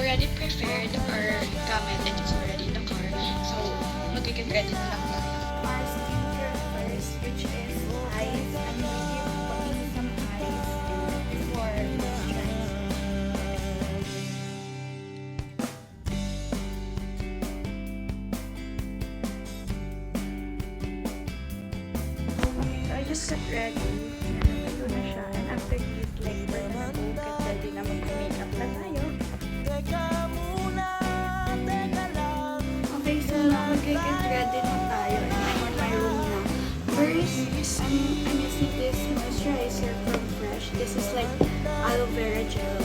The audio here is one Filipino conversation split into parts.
already prepared our gamit and it's already in the car. So, magiging ready na lang tayo. Our skincare first, which is eyes. I'm going to putting some eyes for moisturize. So I just got ready. Ito na siya. And after this, like, we're gonna go get ready na mag-makeup na tayo. Okay, so mag-get ready na tayo. And I'm on my room now. First, I'm using this moisturizer from Fresh. This is like aloe vera gel.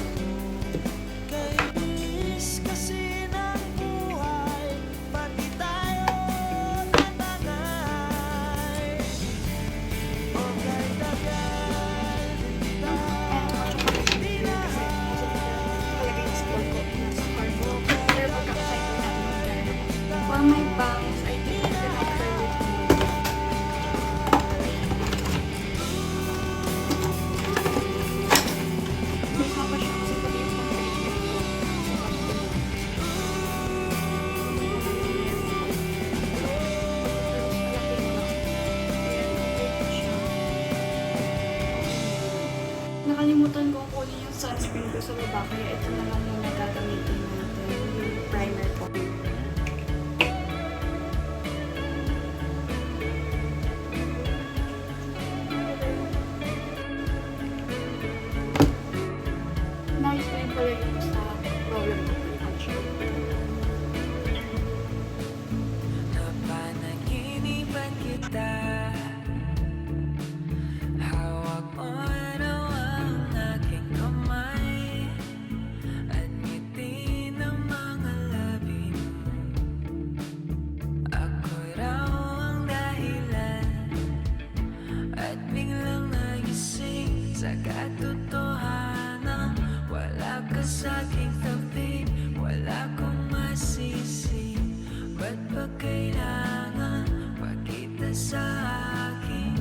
For my bangs, I think I'm gonna curl it more. May hapa siya kasi pati yung pang-face ko. Nakalimutan ko kunin yung sunscreen ko sa baba, kaya ito na lang yung gagamitin natin, yung primer ko. Na-explain ko lang yung sa problem ko actually. Napanaginipan kita, hawak mo raw ang aking kamay, at ngiti ng mga labi mo. Ako raw ang dahilan, at biglang nagising sa katotohanan. Wala ka sa aking tabi, wala kong masisi. Ba't ba kailangan pakita sa akin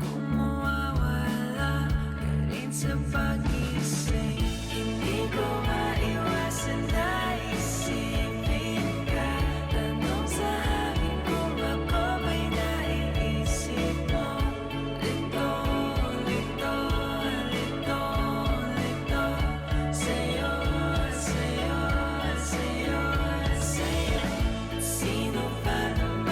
kung mawawala ka rin sa pag-isip? Hindi ko maiwasan na isipin ka. Tanong sa akin kung ako ba'y naiisip mo. Lito, lito, lito, lito. Sa'yo, sa'yo, sa'yo, sa'yo. Sino pa naman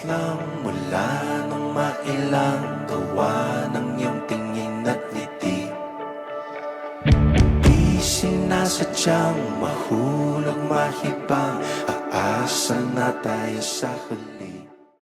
lang mula nung mailang gawa ng iyong tingin at ngiti. Di sinasadyang mahulog mahibang, aasa na tayo sa huli.